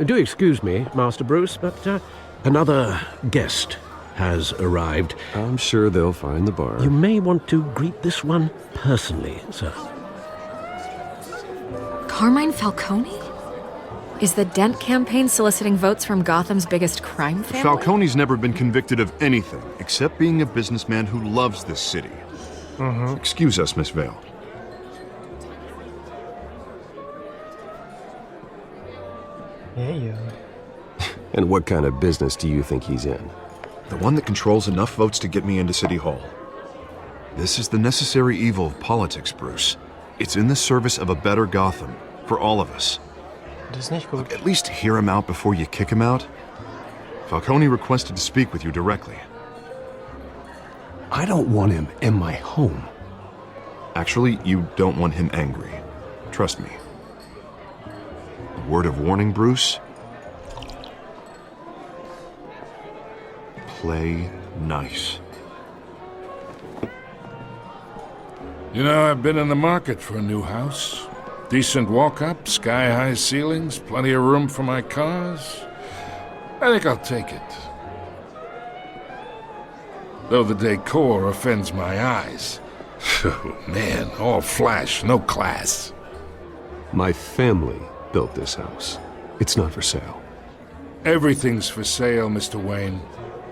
Do excuse me, Master Bruce, but another guest has arrived. I'm sure they'll find the bar. You may want to greet this one personally, sir. Carmine Falcone? Is the Dent campaign soliciting votes from Gotham's biggest crime family? Falcone's never been convicted of anything except being a businessman who loves this city. Excuse us, Miss Vale. Yeah. And what kind of business do you think he's in? The one that controls enough votes to get me into City Hall. This is the necessary evil of politics, Bruce. It's in the service of a better Gotham, for all of us. Das ist nicht gut. At least hear him out before you kick him out. Falcone requested to speak with you directly. I don't want him in my home. Actually, you don't want him angry. Trust me. A word of warning, Bruce. Play nice. You know, I've been in the market for a new house. Decent walk-up, sky-high ceilings, plenty of room for my cars. I think I'll take it. Though the decor offends my eyes. Oh, man, all flash, no class. My family built this house. It's not for sale. Everything's for sale, Mr. Wayne.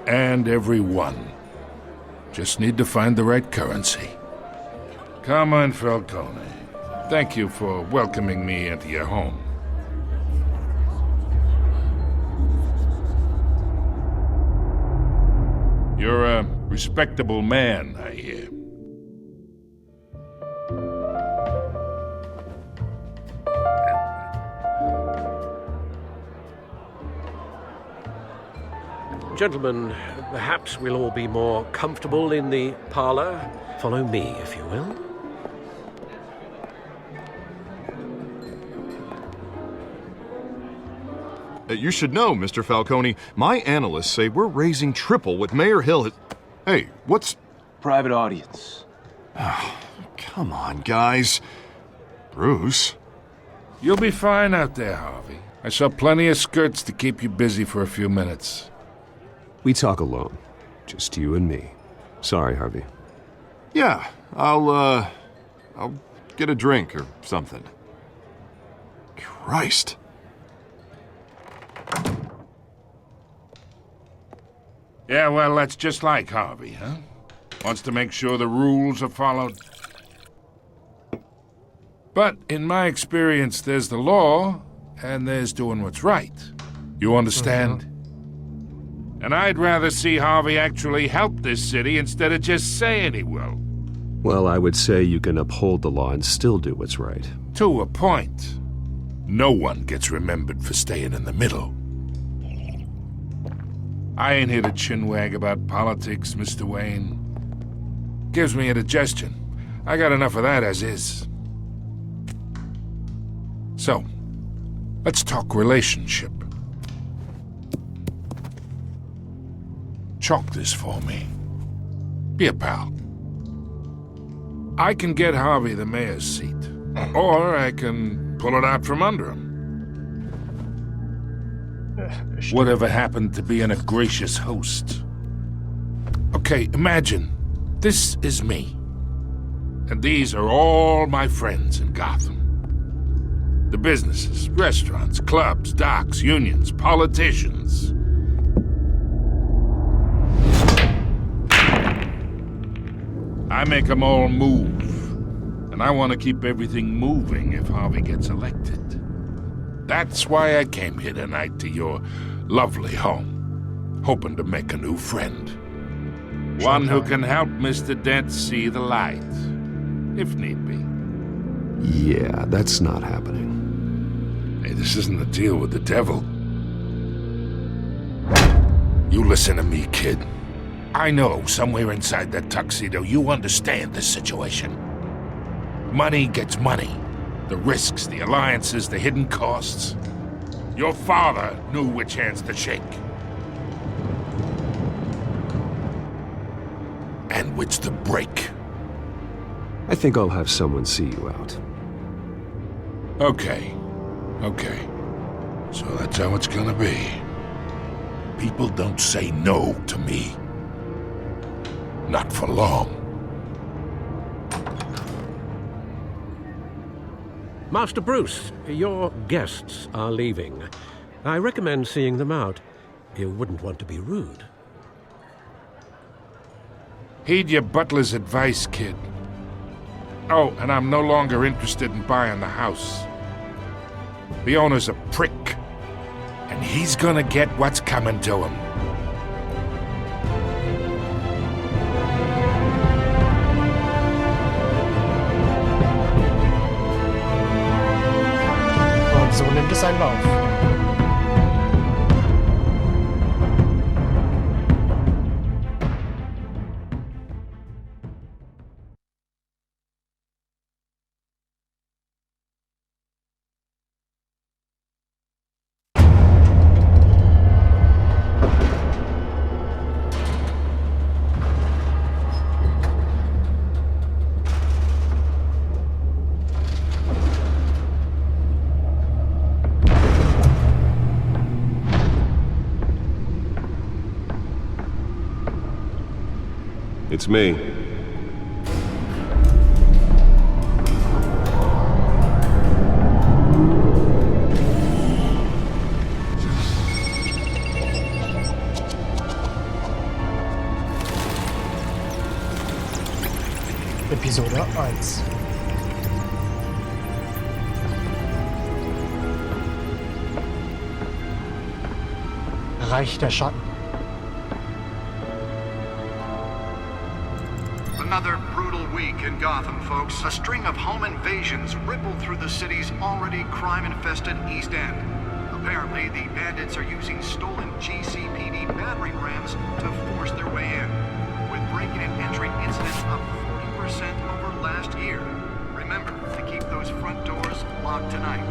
And everyone. Just need to find the right currency. Carmine Falcone, thank you for welcoming me into your home. You're a respectable man, I hear. Gentlemen, perhaps we'll all be more comfortable in the parlor. Follow me, if you will. You should know, Mr. Falcone, my analysts say we're raising triple what Mayor Hill has... Hey, what's... Private audience. Come on, guys. Bruce? You'll be fine out there, Harvey. I saw plenty of skirts to keep you busy for a few minutes. We talk alone. Just you and me. Sorry, Harvey. Yeah, I'll get a drink or something. Christ. Yeah, well, that's just like Harvey, huh? Wants to make sure the rules are followed. But in my experience, there's the law, and there's doing what's right. You understand? And I'd rather see Harvey actually help this city instead of just saying he will. Well, I would say you can uphold the law and still do what's right. To a point. No one gets remembered for staying in the middle. I ain't here to chinwag about politics, Mr. Wayne. Gives me indigestion. I got enough of that as is. So, let's talk relationship. Chalk this for me. Be a pal. I can get Harvey the mayor's seat, or I can pull it out from under him. Whatever happened to being a gracious host? Okay, imagine, this is me. And these are all my friends in Gotham. The businesses, restaurants, clubs, docks, unions, politicians. I make them all move. And I want to keep everything moving if Harvey gets elected. That's why I came here tonight to your lovely home, hoping to make a new friend. One who can help Mr. Dent see the light, if need be. Yeah, that's not happening. Hey, this isn't a deal with the devil. You listen to me, kid. I know somewhere inside that tuxedo you understand this situation. Money gets money. The risks, the alliances, the hidden costs. Your father knew which hands to shake. And which to break. I think I'll have someone see you out. Okay. So that's how it's gonna be. People don't say no to me. Not for long. Master Bruce, your guests are leaving. I recommend seeing them out. You wouldn't want to be rude. Heed your butler's advice, kid. Oh, and I'm no longer interested in buying the house. The owner's a prick, and he's gonna get what's coming to him. Und so nimmt es seinen Lauf. It's me. Episode 1. Reich der Schatten. Another brutal week in Gotham, folks. A string of home invasions rippled through the city's already crime-infested East End. Apparently, the bandits are using stolen GCPD battering rams to force their way in, with breaking and entering incidents up 40% over last year. Remember to keep those front doors locked tonight.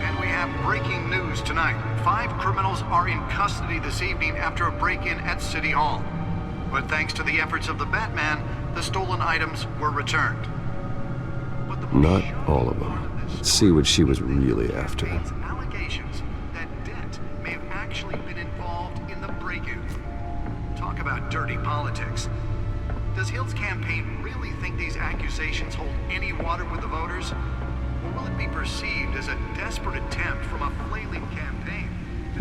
And we have breaking news tonight. 5 criminals are in custody this evening after a break-in at City Hall. But thanks to the efforts of the Batman, the stolen items were returned. But the Not all of them. Let's see what she was really after. Allegations that Dent may have actually been involved in the break-in. Talk about dirty politics. Does Hill's campaign really think these accusations hold any water with the voters? Or will it be perceived as a desperate attempt from a flailing campaign?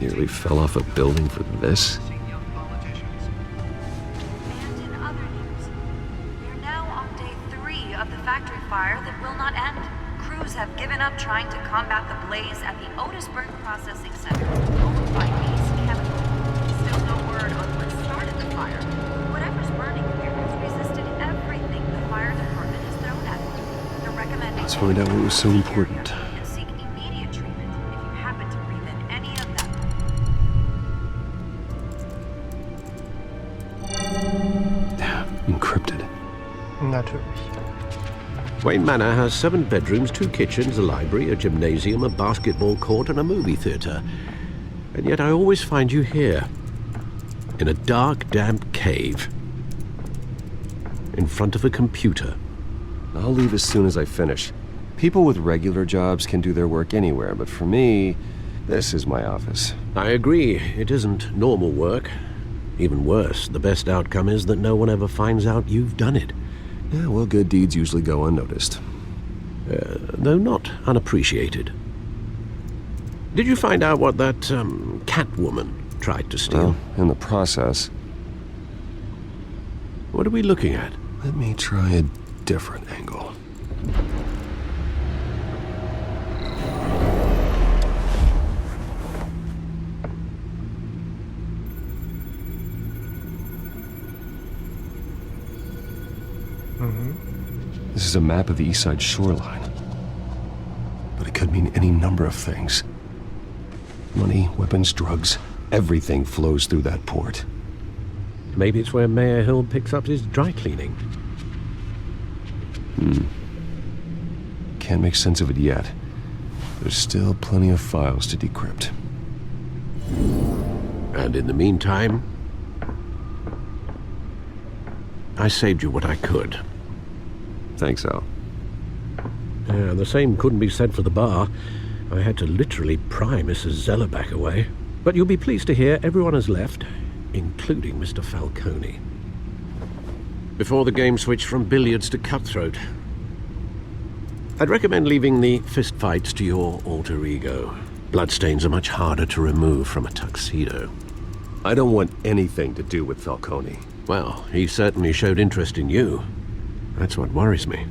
Nearly fell off a building for this? Young politicians. And in other news, we're now on day 3 of the factory fire that will not end. Crews have given up trying to combat the blaze at the Otisburg Processing Center, owned by Ace Chemical. Still no word on what started the fire. Whatever's burning here has resisted everything the fire department has thrown at it. They're recommending Let's find out what was so important. and seek immediate treatment if you happen to breathe in any of them. Encrypted. Natürlich. Wayne Manor has 7 bedrooms, 2 kitchens, a library, a gymnasium, a basketball court, and a movie theatre. And yet I always find you here, in a dark, damp cave, in front of a computer. I'll leave as soon as I finish. People with regular jobs can do their work anywhere, but for me, this is my office. I agree, it isn't normal work. Even worse, the best outcome is that no one ever finds out you've done it. Yeah, well, good deeds usually go unnoticed. Though not unappreciated. Did you find out what that Catwoman tried to steal? Well, in the process, What are we looking at? let me try a different angle. This is a map of the East Side shoreline. But it could mean any number of things. Money, weapons, drugs, everything flows through that port. Maybe it's where Mayor Hill picks up his dry cleaning. Can't make sense of it yet. There's still plenty of files to decrypt. And in the meantime, I saved you what I could. Thanks, Al. The same couldn't be said for the bar. I had to literally pry Mrs. Zeller back away. But you'll be pleased to hear everyone has left, including Mr. Falcone. Before the game switched from billiards to cutthroat. I'd recommend leaving the fistfights to your alter ego. Bloodstains are much harder to remove from a tuxedo. I don't want anything to do with Falcone. Well, he certainly showed interest in you. That's what worries me.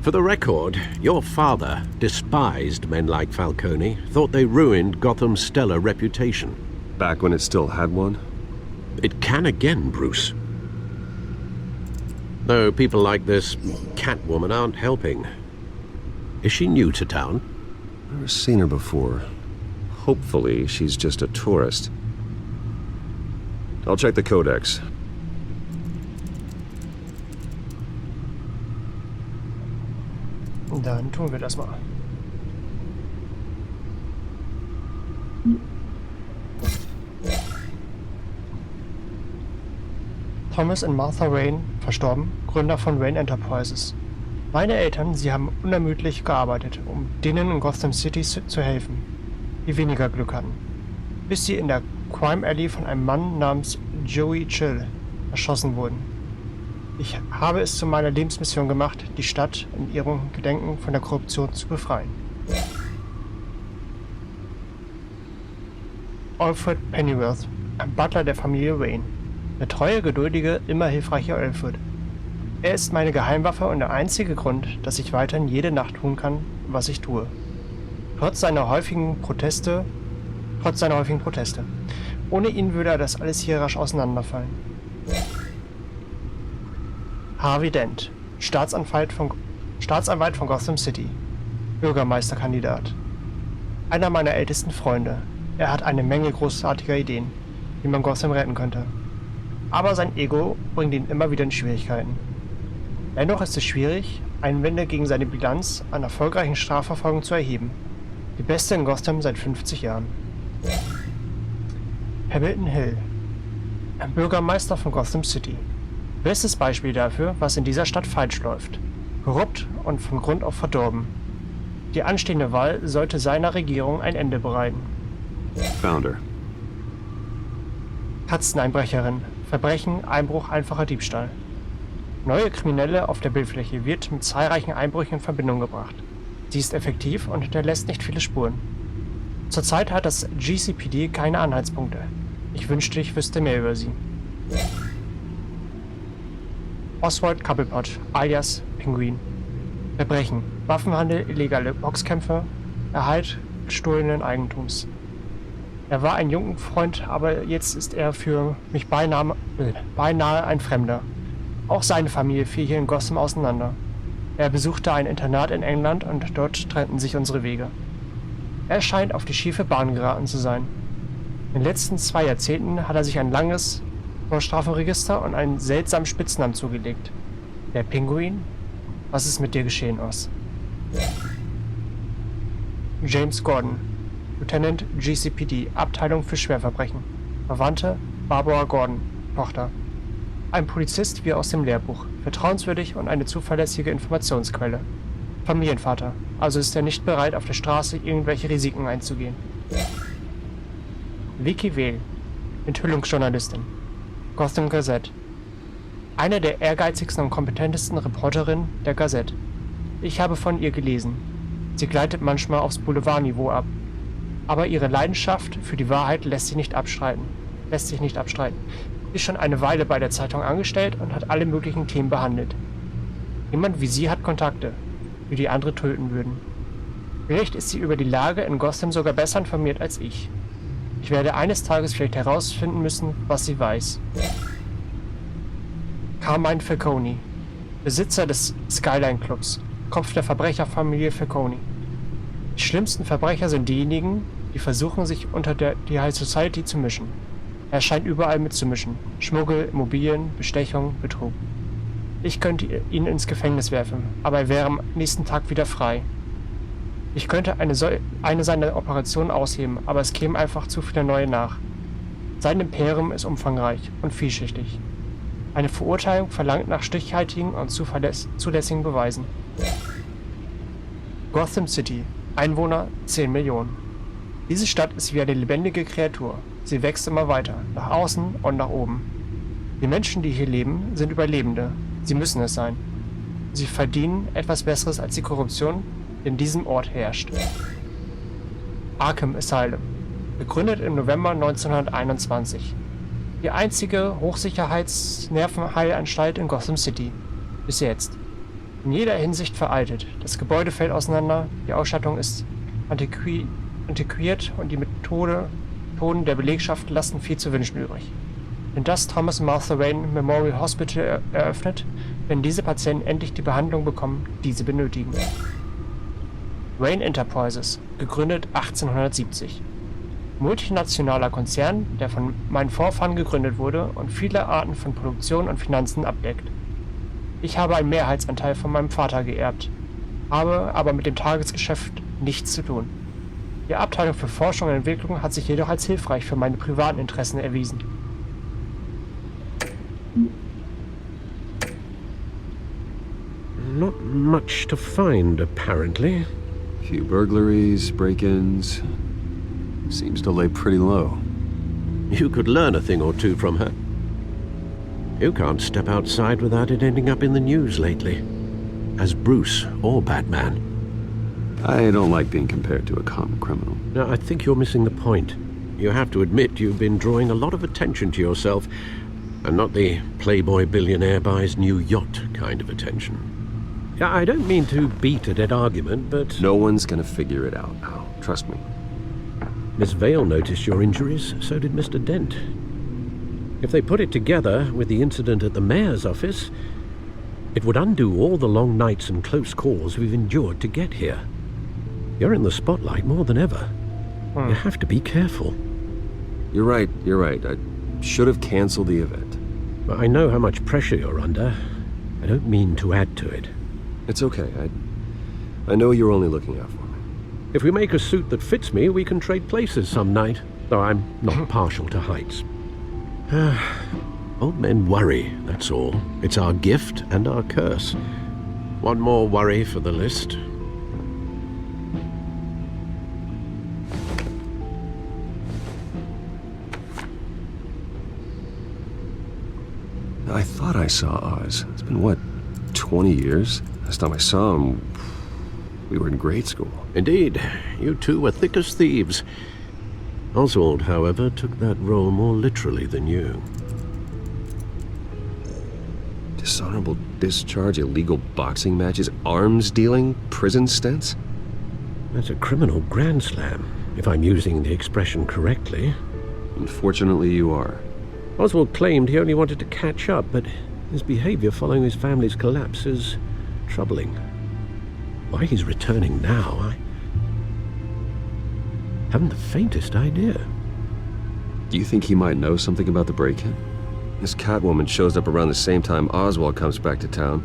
For the record, your father despised men like Falcone, thought they ruined Gotham's stellar reputation. Back when it still had one? It can again, Bruce. Though people like this Catwoman aren't helping. Is she new to town? Never seen her before. Hopefully, she's just a tourist. I'll check the codex. Dann tun wir das mal. Thomas und Martha Wayne, verstorben, Gründer von Wayne Enterprises. Meine Eltern, sie haben unermüdlich gearbeitet, um denen in Gotham City zu helfen, die weniger Glück hatten. Bis sie in der Crime Alley von einem Mann namens Joey Chill erschossen wurden. Ich habe es zu meiner Lebensmission gemacht, die Stadt in ihrem Gedenken von der Korruption zu befreien. Alfred Pennyworth, ein Butler der Familie Wayne. Der treue, geduldige, immer hilfreiche Alfred. Er ist meine Geheimwaffe und der einzige Grund, dass ich weiterhin jede Nacht tun kann, was ich tue. Trotz seiner häufigen Proteste. Ohne ihn würde das alles hier rasch auseinanderfallen. Harvey Dent, Staatsanwalt von Gotham City, Bürgermeisterkandidat. Einer meiner ältesten Freunde. Er hat eine Menge großartiger Ideen, wie man Gotham retten könnte. Aber sein Ego bringt ihn immer wieder in Schwierigkeiten. Dennoch ist es schwierig, Einwände gegen seine Bilanz an erfolgreichen Strafverfolgung zu erheben. Die beste in Gotham seit 50 Jahren. Hamilton Hill, ein Bürgermeister von Gotham City. Bestes Beispiel dafür, was in dieser Stadt falsch läuft. Korrupt und von Grund auf verdorben. Die anstehende Wahl sollte seiner Regierung ein Ende bereiten. Founder. Katzeneinbrecherin. Verbrechen, Einbruch, einfacher Diebstahl. Neue Kriminelle auf der Bildfläche wird mit zahlreichen Einbrüchen in Verbindung gebracht. Sie ist effektiv und hinterlässt nicht viele Spuren. Zurzeit hat das GCPD keine Anhaltspunkte. Ich wünschte, ich wüsste mehr über sie. Oswald Cobblepot, alias Pinguin. Verbrechen, Waffenhandel, illegale Boxkämpfe, Erhalt gestohlenen Eigentums. Er war ein junger Freund, aber jetzt ist er für mich beinahe ein Fremder. Auch seine Familie fiel hier in Gotham auseinander. Er besuchte ein Internat in England und dort trennten sich unsere Wege. Er scheint auf die schiefe Bahn geraten zu sein. In den letzten 2 Jahrzehnten hat er sich ein langes Vorstrafenregister und einen seltsamen Spitznamen zugelegt. Der Pinguin? Was ist mit dir geschehen, Oz? James Gordon, Lieutenant GCPD, Abteilung für Schwerverbrechen. Verwandte Barbara Gordon, Tochter. Ein Polizist wie aus dem Lehrbuch, vertrauenswürdig und eine zuverlässige Informationsquelle. Familienvater, also ist er nicht bereit, auf der Straße irgendwelche Risiken einzugehen. Vicky Vale, Enthüllungsjournalistin. Gotham Gazette. Eine der ehrgeizigsten und kompetentesten Reporterinnen der Gazette. Ich habe von ihr gelesen. Sie gleitet manchmal aufs Boulevardniveau ab. Aber ihre Leidenschaft für die Wahrheit lässt sich nicht abstreiten. Sie ist schon eine Weile bei der Zeitung angestellt und hat alle möglichen Themen behandelt. Jemand wie sie hat Kontakte, die die andere töten würden. Vielleicht ist sie über die Lage in Gotham sogar besser informiert als ich. Ich werde eines Tages vielleicht herausfinden müssen, was sie weiß. Carmine Falcone, Besitzer des Skyline Clubs, Kopf der Verbrecherfamilie Falcone. Die schlimmsten Verbrecher sind diejenigen, die versuchen, sich unter die High Society zu mischen. Er scheint überall mitzumischen. Schmuggel, Immobilien, Bestechung, Betrug. Ich könnte ihn ins Gefängnis werfen, aber er wäre am nächsten Tag wieder frei. Ich könnte eine seiner Operationen ausheben, aber es kämen einfach zu viele neue nach. Sein Imperium ist umfangreich und vielschichtig. Eine Verurteilung verlangt nach stichhaltigen und zulässigen Beweisen. Gotham City, Einwohner 10 Millionen. Diese Stadt ist wie eine lebendige Kreatur. Sie wächst immer weiter, nach außen und nach oben. Die Menschen, die hier leben, sind Überlebende. Sie müssen es sein. Sie verdienen etwas Besseres als die Korruption, die in diesem Ort herrscht. Arkham Asylum. Gegründet im November 1921. Die einzige Hochsicherheits-Nervenheilanstalt in Gotham City. Bis jetzt. In jeder Hinsicht veraltet. Das Gebäude fällt auseinander, die Ausstattung ist antiquiert und die Methoden der Belegschaft lassen viel zu wünschen übrig. Wenn das Thomas Martha Wayne Memorial Hospital eröffnet, werden diese Patienten endlich die Behandlung bekommen, die sie benötigen. Wayne Enterprises, gegründet 1870. Multinationaler Konzern, der von meinen Vorfahren gegründet wurde und viele Arten von Produktion und Finanzen abdeckt. Ich habe einen Mehrheitsanteil von meinem Vater geerbt, habe aber mit dem Tagesgeschäft nichts zu tun. Die Abteilung für Forschung und Entwicklung hat sich jedoch als hilfreich für meine privaten Interessen erwiesen. Not much to find, apparently. Few burglaries, break-ins. Seems to lay pretty low. You could learn a thing or two from her. You can't step outside without it ending up in the news lately. As Bruce or Batman. I don't like being compared to a common criminal. Now, I think you're missing the point. You have to admit you've been drawing a lot of attention to yourself, and not the playboy billionaire buys new yacht kind of attention. Yeah, I don't mean to beat a dead argument, but... No one's gonna figure it out now. Trust me. Miss Vale noticed your injuries, so did Mr. Dent. If they put it together with the incident at the mayor's office, it would undo all the long nights and close calls we've endured to get here. You're in the spotlight more than ever. You have to be careful. You're right. I should have canceled the event. I know how much pressure you're under. I don't mean to add to it. It's okay. I know you're only looking out for me. If we make a suit that fits me, we can trade places some night, though I'm not partial to heights. Old men worry, that's all. It's our gift and our curse. One more worry for the list. I thought I saw Oz. It's been, what, 20 years? Last time I saw him, we were in grade school. Indeed, you two were thick as thieves. Oswald, however, took that role more literally than you. Dishonorable discharge, illegal boxing matches, arms dealing, prison stints? That's a criminal grand slam, if I'm using the expression correctly. Unfortunately, you are. Oswald claimed he only wanted to catch up, but his behavior following his family's collapse is troubling. Why he's returning now, I haven't the faintest idea. Do you think he might know something about the break-in? This Catwoman shows up around the same time Oswald comes back to town.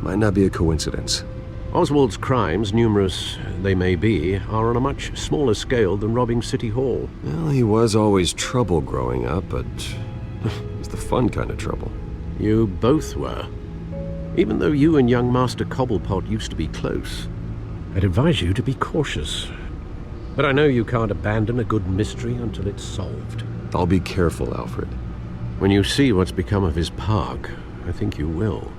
Might not be a coincidence. Oswald's crimes, numerous they may be, are on a much smaller scale than robbing City Hall. Well, he was always trouble growing up, but it's the fun kind of trouble. You both were. Even though you and young Master Cobblepot used to be close, I'd advise you to be cautious. But I know you can't abandon a good mystery until it's solved. I'll be careful, Alfred. When you see what's become of his park, I think you will.